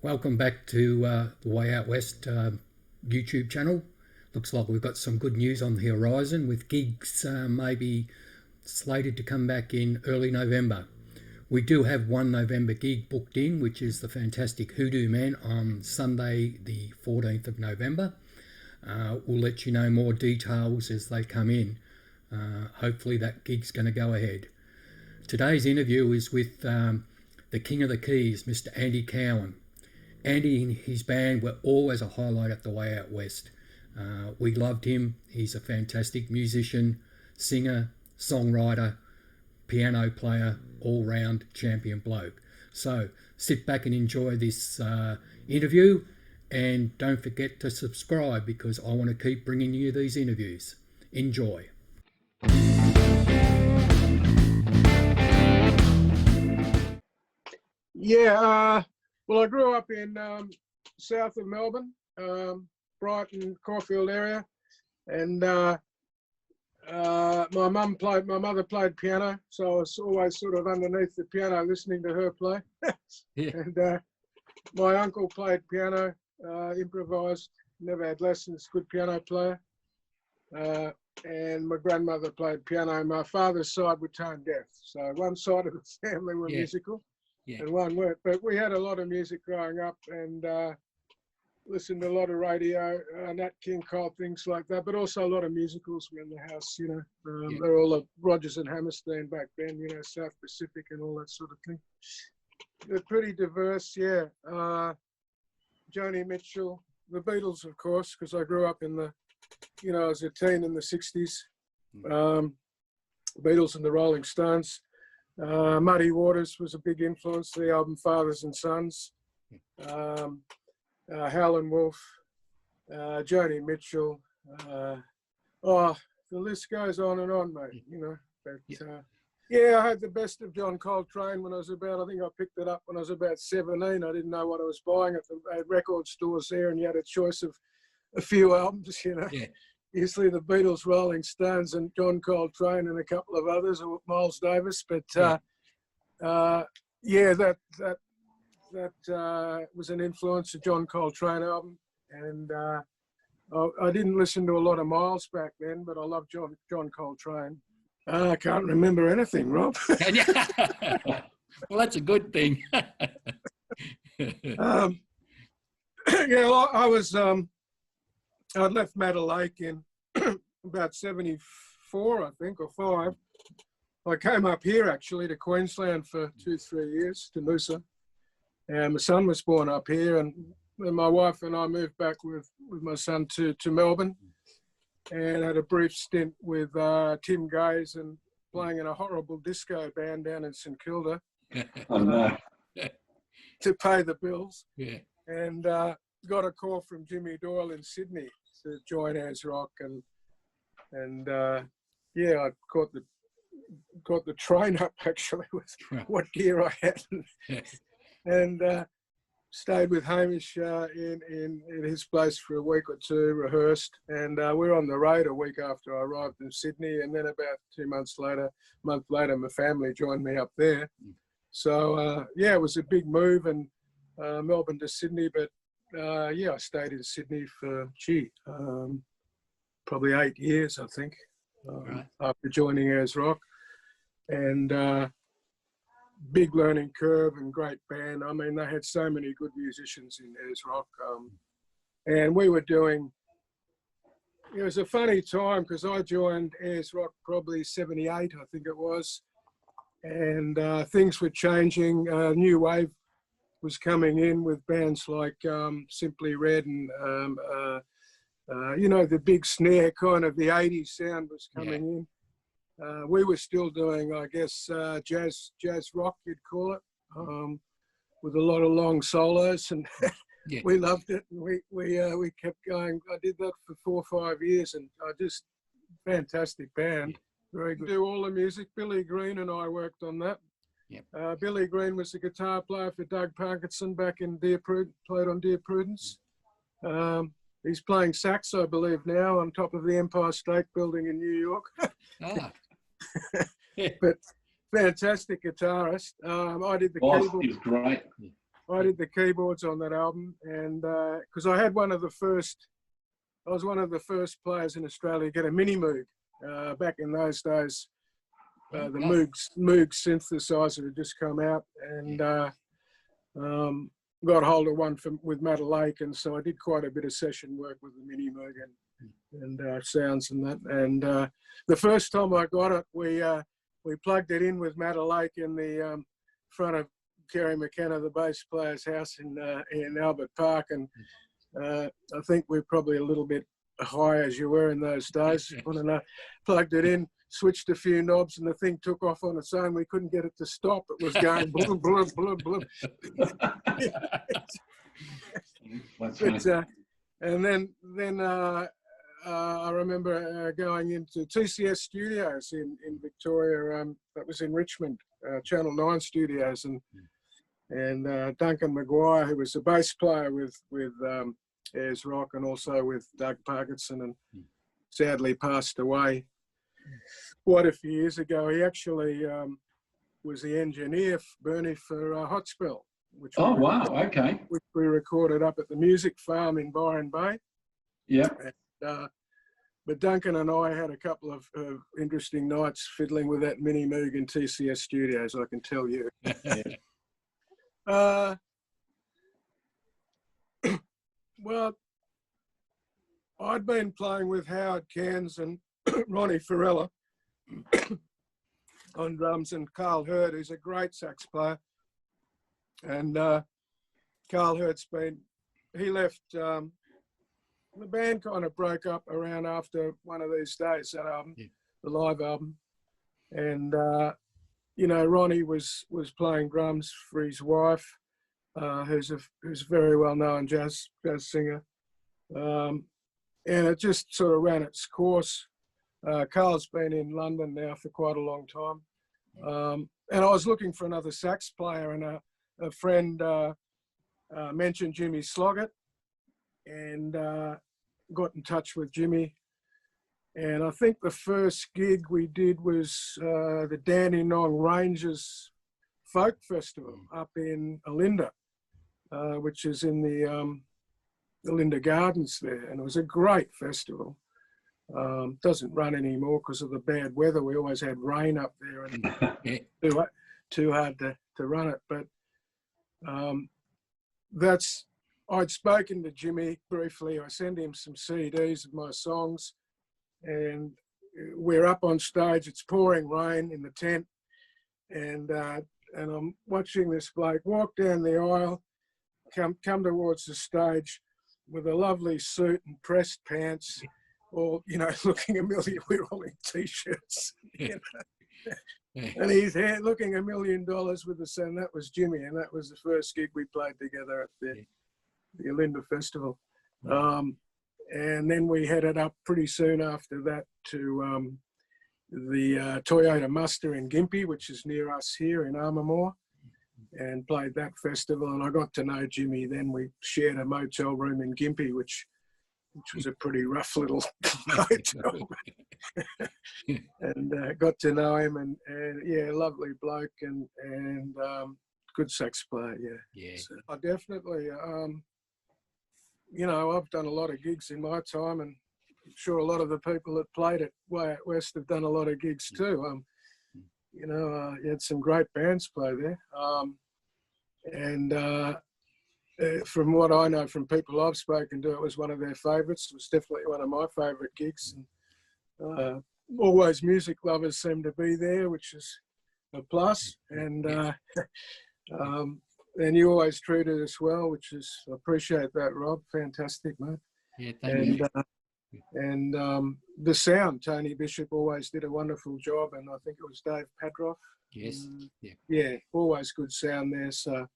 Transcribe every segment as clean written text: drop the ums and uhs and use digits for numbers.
Welcome back to the Way Out West YouTube channel. Looks like we've got some good news on the horizon with gigs maybe slated to come back in early November. We do have one November gig booked in, which is the fantastic Hoodoo Man on Sunday the 14th of November. We'll let you know more details as they come in. Hopefully that gig's going to go ahead. Today's interview is with the King of the Keys, Mr. Andy Cowan. Andy and his band were always a highlight at the Way Out West. We loved him. He's a fantastic musician, singer, songwriter, piano player, all-round champion bloke. So sit back and enjoy this interview, and don't forget to subscribe because I want to keep bringing you these interviews. Enjoy. Yeah, well, I grew up in south of Melbourne, Brighton, Caulfield area, and my mother played piano, so I was always sort of underneath the piano listening to her play. Yeah. And my uncle played piano, improvised, never had lessons, good piano player. And my grandmother played piano. My father's side were tone deaf, so one side of the family were musical. Yeah. And one weren't. But we had a lot of music growing up and listened to a lot of radio, Nat King Cole, things like that, but also a lot of musicals were in the house, you know. They're all Rodgers and Hammerstein back then, you know, South Pacific and all that sort of thing. They're pretty diverse, yeah. Joni Mitchell, the Beatles, of course, because I grew up in the, you know, as a teen in the 60s. Beatles and the Rolling Stones. Muddy Waters was a big influence, the album Fathers and Sons. Howlin' Wolf, Joni Mitchell. The list goes on and on, mate, you know. But, I had the best of John Coltrane when I was about, I think I picked it up when I was about 17. I didn't know what I was buying at the record stores there, and you had a choice of a few albums, you know. Yeah. Usually the Beatles, Rolling Stones, and John Coltrane, and a couple of others, or Miles Davis. But that was an influence, a John Coltrane album. And I didn't listen to a lot of Miles back then, but I love John Coltrane. I can't remember anything, Rob. Well, that's a good thing. I'd left Madder Lake in about 74, I think, or 5. I came up here, actually, to Queensland for 2-3 years, to Noosa. And my son was born up here, and my wife and I moved back with my son to Melbourne and had a brief stint with Tim Gaze and playing in a horrible disco band down in St Kilda to pay the bills. Yeah. And got a call from Jimmy Doyle in Sydney to join Az Rock, and I caught the train up actually with what gear I had, and stayed with Hamish in his place for a week or two, rehearsed, and we were on the road a week after I arrived in Sydney, and then about a month later, my family joined me up there. So it was a big move, and Melbourne to Sydney, but I stayed in Sydney for, probably 8 years, I think, after joining Az Rock. And big learning curve and great band. I mean, they had so many good musicians in Az Rock. And we were doing, it was a funny time because I joined Az Rock probably 78, I think it was. And things were changing. New wave was coming in with bands like Simply Red and, the big snare kind of the 80s sound was coming in. We were still doing, I guess, jazz rock, you'd call it, with a lot of long solos, and we loved it. And we kept going. I did that for 4 or 5 years, and just fantastic band, very good. Do all the music. Billy Green and I worked on that. Yep. Billy Green was the guitar player for Doug Parkinson back in played on Dear Prudence. He's playing sax, I believe, now on top of the Empire State Building in New York. But fantastic guitarist. I did the keyboard. He's great. I did the keyboards on that album, and because I was one of the first players in Australia to get a mini Moog. Back in those days, the Moog synthesizer had just come out, and got hold of one with Matt Lake, and so I did quite a bit of session work with the mini Moog and sounds and that. And the first time I got it, we plugged it in with Matt Lake in the front of Kerry McKenna, the bass player's house in Albert Park, and I think we're probably a little bit high as you were in those days. Plugged it in, switched a few knobs, and the thing took off on its own. We couldn't get it to stop. It was going blub, blub, blub, blub. And then I remember going into TCS Studios in Victoria. That was in Richmond, Channel 9 Studios, and Duncan Maguire, who was a bass player with Ayers Rock and also with Doug Parkinson, and sadly passed away quite a few years ago. He actually was the engineer, Bernie, for Hot Spell, which which we recorded up at the Music Farm in Byron Bay. Yeah. But Duncan and I had a couple of interesting nights fiddling with that mini Moog in TCS Studios, I can tell you. Well, I'd been playing with Howard Cairns and Ronnie Farella on drums, and Carl Hurd, who's a great sax player. And Carl Hurd's he left, the band kind of broke up around after one of these days, that album, the live album. And, Ronnie was playing drums for his wife, who's a very well-known jazz singer. And it just sort of ran its course. Carl's been in London now for quite a long time. And I was looking for another sax player, and a friend mentioned Jimmy Sloggett, and got in touch with Jimmy. And I think the first gig we did was the Dandenong Rangers Folk Festival up in Olinda, which is in the Olinda Gardens there. And it was a great festival. Doesn't run anymore because of the bad weather. We always had rain up there, and too hard to run it. But I'd spoken to Jimmy briefly. I sent him some CDs of my songs, and we're up on stage. It's pouring rain in the tent, and I'm watching this bloke walk down the aisle, come towards the stage with a lovely suit and pressed pants, all looking a million. We're all in t-shirts, and he's looking $1 million with the son. That was Jimmy, and that was the first gig we played together at the Olinda Festival. And then we headed up pretty soon after that to the Toyota Muster in Gympie, which is near us here in Armamore, and played that festival. And I got to know Jimmy then. We shared a motel room in Gympie, which was a pretty rough little motel. And got to know him, and lovely bloke, and good sax player, So I definitely, I've done a lot of gigs in my time, and I'm sure a lot of the people that played at Way Out West have done a lot of gigs too. You had some great bands play there. From what I know from people I've spoken to, it was one of their favourites. It was definitely one of my favourite gigs. And always music lovers seem to be there, which is a plus. And you always treated us well, which is, I appreciate that, Rob. Fantastic, mate. Yeah, thank you. And the sound, Tony Bishop always did a wonderful job, and I think it was Dave Padroff. Yes. Yeah, always good sound there. So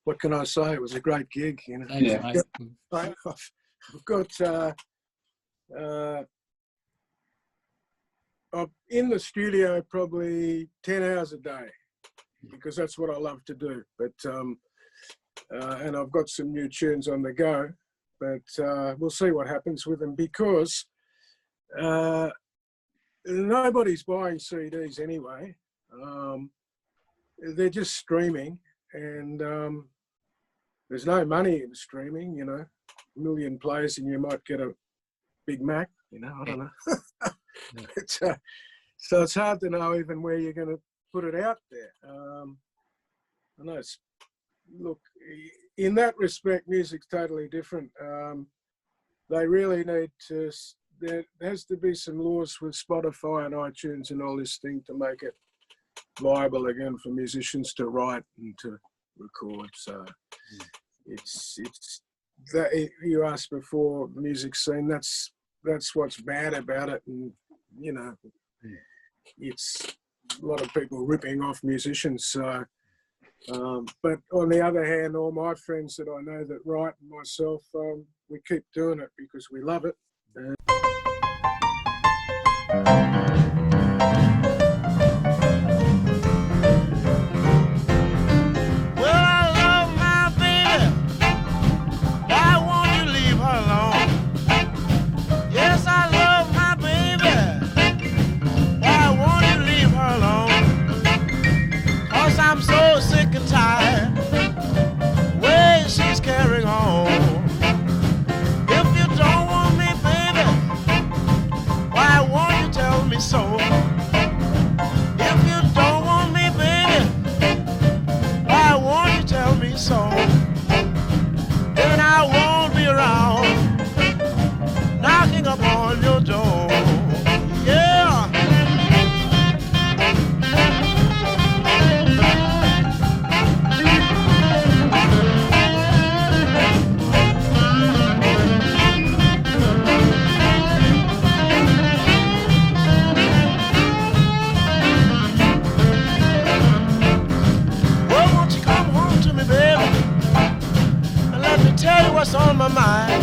what can I say? It was a great gig, Thanks, I've got I'm in the studio probably 10 hours a day, because that's what I love to do. But and I've got some new tunes on the go, but we'll see what happens with them, because nobody's buying CDs anyway. They're just streaming, and there's no money in streaming, you know, a million plays and you might get a Big Mac, you know, I don't know. It's, so it's hard to know even where you're going to put it out there. I know it's, look, in that respect, music's totally different. They really need to, there has to be some laws with Spotify and iTunes and all this thing to make it viable again for musicians to write and to record. So it's that you asked before, music scene, that's what's bad about it. And, you know, it's a lot of people ripping off musicians. So, but on the other hand, all my friends that I know that write and myself, we keep doing it because we love it. I'm so sick and tired the way she's carrying on. If you don't want me, baby, why won't you tell me so? If you don't want me, baby, why won't you tell me so? Then I won't be around knocking upon your door. Yeah. Tell you what's on my mind.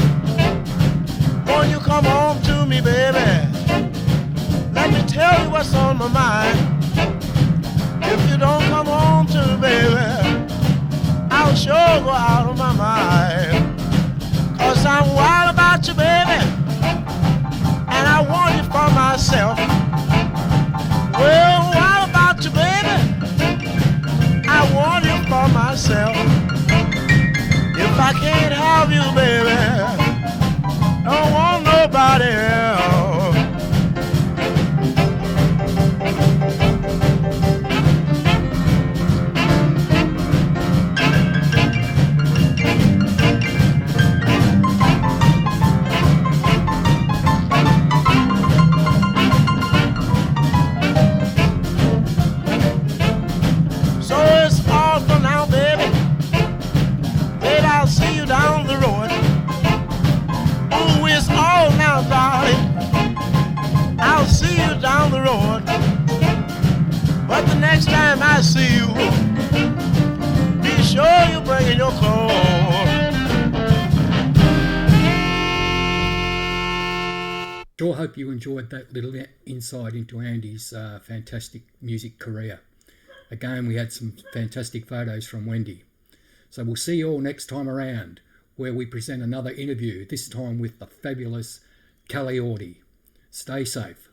Won't you come home to me, baby? Let me tell you what's on my mind. If you don't come home to me, baby, I'll sure go out of my mind. 'Cause I'm wild about you, baby, and I want you for myself. Well, wild about you, baby, I want you for myself. If I can't have you, baby, don't want nobody else. So it's all for now, baby. I'll see you down the road. Oh, it's all now, darling. I'll see you down the road. But the next time I see you, be sure you bring in your clothes. Sure hope you enjoyed that little insight into Andy's fantastic music career. Again, we had some fantastic photos from Wendy. So we'll see you all next time around, where we present another interview, this time with the fabulous Kelly Audie. Stay safe.